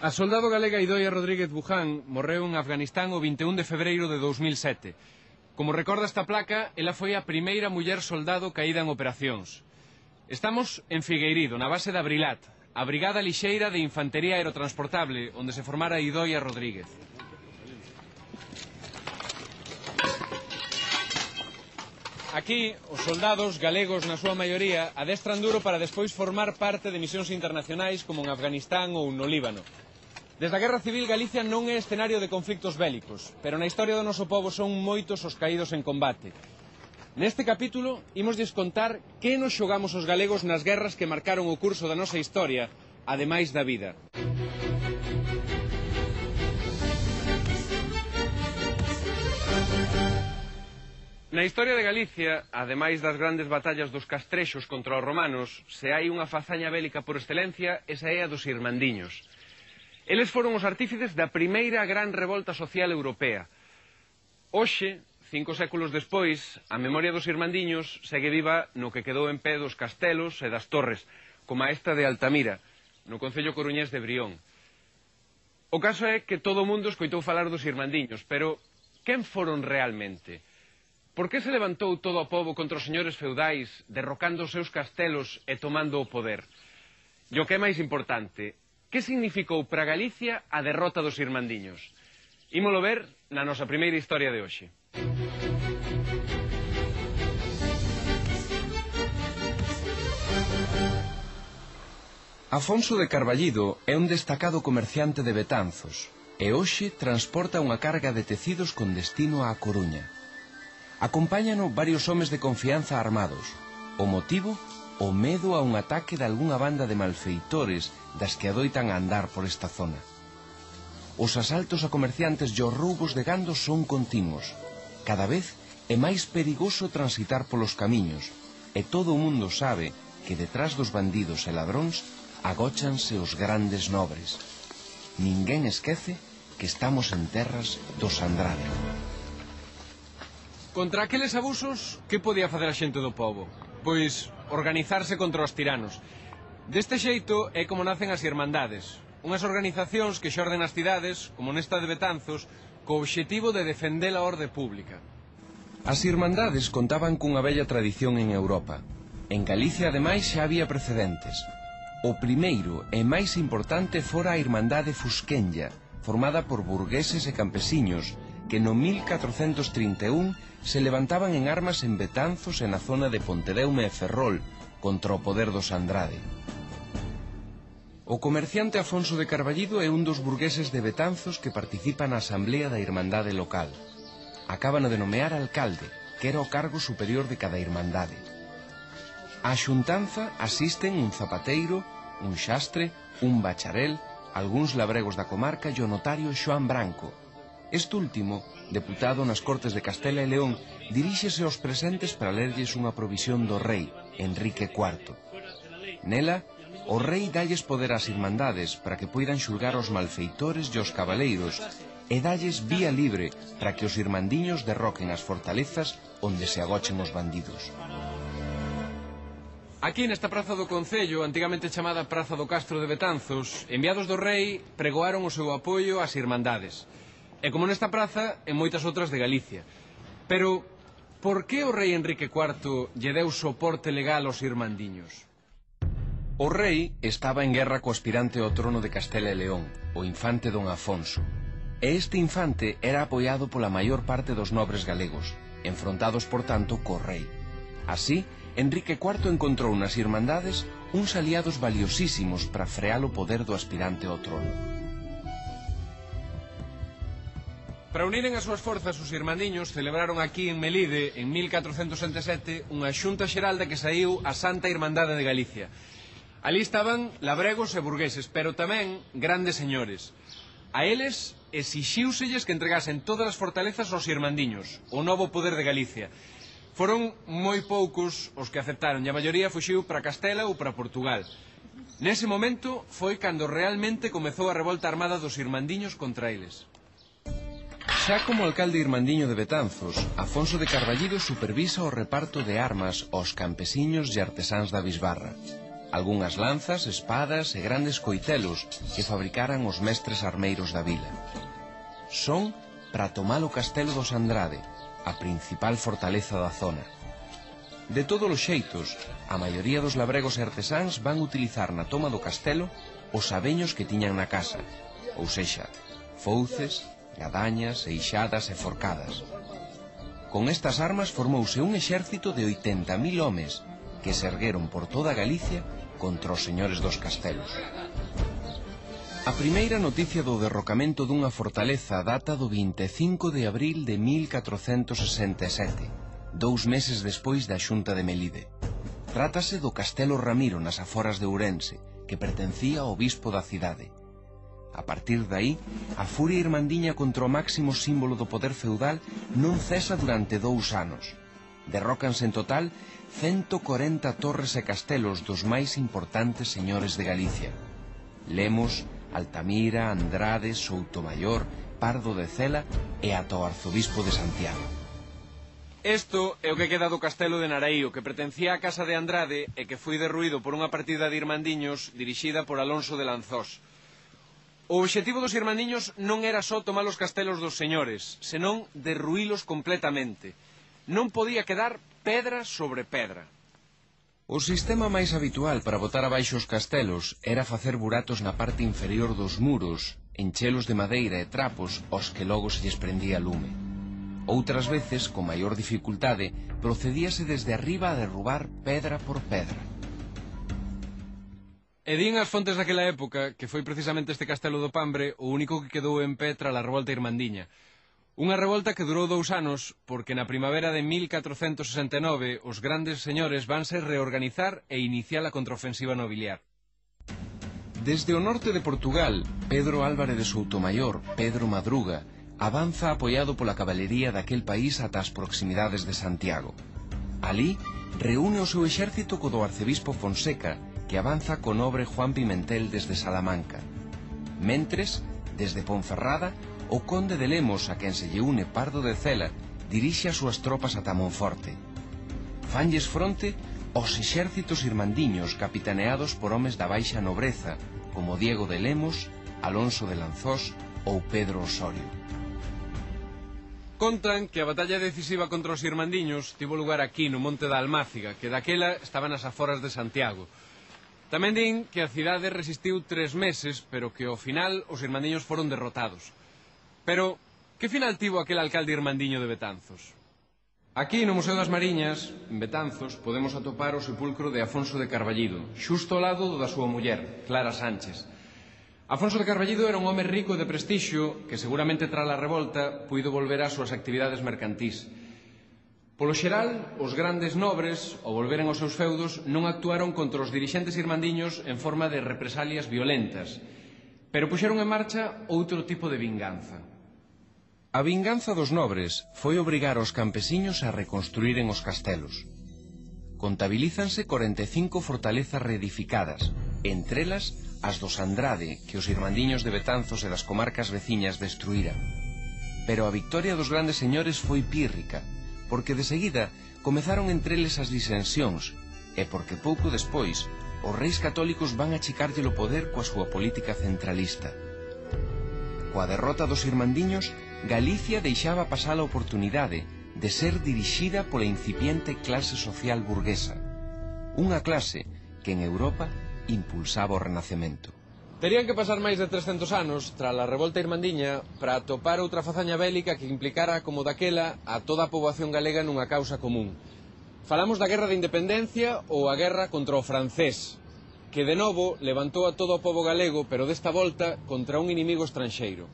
A soldado galega Idoia Rodríguez Buján morreu en Afganistán o 21 de febreiro de 2007. Como recorda esta placa, ela foi a primeira muller soldado caída en operacións. Estamos en Figueirido, na base de Abrilat, a Brigada Lixeira de Infantería Aerotransportable, onde se formara Idoia Rodríguez. Aquí, os soldados galegos, na súa maioría, adestran duro para despois formar parte de misións internacionais como en Afganistán ou no Líbano. Desde a Guerra Civil, Galicia non é escenario de conflictos bélicos, pero na historia do noso pobo son moitos os caídos en combate. Neste capítulo, imos descontar que nos xogamos os galegos nas guerras que marcaron o curso da nosa historia, ademais da vida. Na historia de Galicia, ademais das grandes batallas dos castrexos contra os romanos, se hai unha fazaña bélica por excelencia, esa é a dos irmandiños. Eles foron os artífices da primeira gran revolta social europea. Hoxe, 5 séculos despois, a memoria dos irmandiños segue viva no que quedou en pé dos castelos e das torres, como a esta de Altamira, no concello coruñés de Brión. O caso é que todo o mundo escoitou falar dos irmandiños, pero quen foron realmente? Por que se levantou todo o pobo contra os señores feudais, derrocando os seus castelos e tomando o poder? E o que é máis importante, que significou para Galicia a derrota dos irmandiños? Ímolo ver na nosa primeira historia de hoxe. Afonso de Carballido é un destacado comerciante de Betanzos e hoxe transporta unha carga de tecidos con destino á Coruña. Acompáñano varios homes de confianza armados. O motivo? O medo a un ataque de algunha banda de malfeitores das que adoitan a andar por esta zona. Os asaltos a comerciantes e os roubos de gando son continuos. Cada vez é máis perigoso transitar polos camiños, e todo o mundo sabe que detrás dos bandidos e ladróns agóchanse os grandes nobres. Ninguén esquece que estamos en terras dos Andrade. Contra aqueles abusos, que podía facer a xente do pobo? Pois organizarse contra os tiranos. Deste xeito é como nacen as irmandades, unhas organizacións que xorden as cidades, como nesta de Betanzos, co obxectivo de defender a orde pública. As irmandades contaban cunha bella tradición en Europa. En Galicia, ademais, xa había precedentes. O primeiro e máis importante fora a Irmandade Fusquenlla, formada por burgueses e campesiños, que no 1431 se levantaban en armas en Betanzos e na zona de Pontedeume e Ferrol contra o poder dos Andrade. O comerciante Afonso de Carballido é un dos burgueses de Betanzos que participa na asamblea da Irmandade local. Acaban de nomear alcalde, que era o cargo superior de cada irmandade. Á xuntanza asisten un zapateiro, un xastre, un bacharel, algúns labregos da comarca e o notario Xoán Branco. Este último, deputado nas Cortes de Castela e León, diríxese aos presentes para lerlles unha provisión do rei, Enrique IV. Nela, o rei dalles poder ás irmandades para que poidan xulgar os malfeitores e os cabaleiros e dalles vía libre para que os irmandiños derroquen as fortalezas onde se agochen os bandidos. Aquí nesta praza do Concello, antigamente chamada Praza do Castro de Betanzos, enviados do rei pregoaron o seu apoio ás irmandades. E como nesta praza, en moitas outras de Galicia. Pero, por que o rei Enrique IV lle deu soporte legal aos irmandiños? O rei estaba en guerra co aspirante ao trono de Castela e León, o infante don Afonso. E este infante era apoiado pola maior parte dos nobres galegos, enfrontados, por tanto, co rei. Así, Enrique IV encontrou nas irmandades uns aliados valiosísimos para frear o poder do aspirante ao trono. Para uniren as súas forzas, os irmandiños celebraron aquí en Melide, en 1467, unha xunta xeral da que saiu a Santa Irmandade de Galicia. Ali estaban labregos e burgueses, pero tamén grandes señores. A eles exixiúselles que entregasen todas as fortalezas aos irmandiños, o novo poder de Galicia. Foron moi poucos os que aceptaron, e a maioría fuxiu para Castela ou para Portugal. Nese momento foi cando realmente comezou a revolta armada dos irmandiños contra eles. Xa como alcalde irmandiño de Betanzos, Afonso de Carballido supervisa o reparto de armas aos campesiños e artesáns da bisbarra. algunhas lanzas, espadas e grandes coitelos que fabricaran os mestres armeiros da vila. Son para tomar o castelo dos Andrade, a principal fortaleza da zona. De todos os xeitos, a maioría dos labregos e artesáns van utilizar na toma do castelo os abeños que tiñan na casa, ou sexa, fouces, gadañas, eixadas e forcadas. Con estas armas formouse un exército de 80.000 homes que se ergueron por toda Galicia contra os señores dos castelos. A primeira noticia do derrocamento dunha fortaleza data do 25 de abril de 1467, 2 meses despois da xunta de Melide. Trátase do Castelo Ramiro nas aforas de Ourense, que pertencía ao bispo da cidade. A partir de aí, a furia irmandiña contra o máximo símbolo do poder feudal non cesa durante 2 anos. Derrócanse en total 140 torres e castelos dos máis importantes señores de Galicia: Lemos, Altamira, Andrade, Soutomaior, Pardo de Cela e ata o arzobispo de Santiago. Isto é o que queda do castelo de Naraío, que pertencía á casa de Andrade e que foi derruído por unha partida de irmandiños dirixida por Alonso de Lanzós. O obxectivo dos irmandiños non era só tomar os castelos dos señores, senón derruílos completamente. Non podía quedar pedra sobre pedra. O sistema máis habitual para botar abaixo os castelos era facer buratos na parte inferior dos muros, enchelos de madeira e trapos aos que logo se lles prendía lume. Outras veces, con maior dificultade, procedíase desde arriba a derrubar pedra por pedra. E din as fontes daquela época que foi precisamente este castelo do Pambre o único que quedou en pé tras a revolta irmandiña. Unha revolta que durou 2 anos, porque na primavera de 1469 os grandes señores vanse reorganizar e iniciar a contraofensiva nobiliar. Desde o norte de Portugal, Pedro Álvarez de Soutomaior, Pedro Madruga, avanza apoiado pola cabalería daquel país ata as proximidades de Santiago. Alí, reúne o seu exército co do arcebispo Fonseca, que avanza co nobre Juan Pimentel desde Salamanca. Mentres, desde Ponferrada, o conde de Lemos, a quen se lle une Pardo de Cela, dirixe as súas tropas ata Monforte. Fanlles fronte aos exércitos irmandiños capitaneados por homes da baixa nobreza, como Diego de Lemos, Alonso de Lanzós ou Pedro Osorio. Contan que a batalla decisiva contra os irmandiños tivo lugar aquí, no Monte da Almáciga, que daquela estaba nas aforas de Santiago. Tamén din que a cidade resistiu 3 meses, pero que ao final os irmandiños foron derrotados. Pero, que final tivo aquel alcalde irmandiño de Betanzos? Aquí, no Museo das Mariñas, en Betanzos, podemos atopar o sepulcro de Afonso de Carballido, xusto ao lado do da súa muller, Clara Sánchez. Afonso de Carballido era un home rico e de prestixio que seguramente tras a revolta puido volver ás súas actividades mercantís. Polo xeral, os grandes nobres, ao volveren aos seus feudos, non actuaron contra os dirixentes irmandiños en forma de represalias violentas, pero puxeron en marcha outro tipo de vinganza. A vinganza dos nobres foi obrigar os campesiños a reconstruíren os castelos. Contabilízanse 45 fortalezas reedificadas, entre elas as dos Andrade, que os irmandiños de Betanzos e das comarcas veciñas destruíran. Pero a victoria dos grandes señores foi pírrica, porque de seguida comezaron entre eles as disensións e porque pouco despois os reis católicos van achicarlle o poder coa súa política centralista. Coa derrota dos irmandiños, Galicia deixaba pasar a oportunidade de ser dirixida pola incipiente clase social burguesa, unha clase que en Europa impulsaba o Renacemento. Terían que pasar máis de 300 anos tras a revolta irmandiña para atopar outra fazaña bélica que implicara como daquela a toda a poboación galega nunha causa común. Falamos da Guerra de Independencia ou a guerra contra o francés, que de novo levantou a todo o pobo galego, pero desta volta contra un inimigo estranxeiro.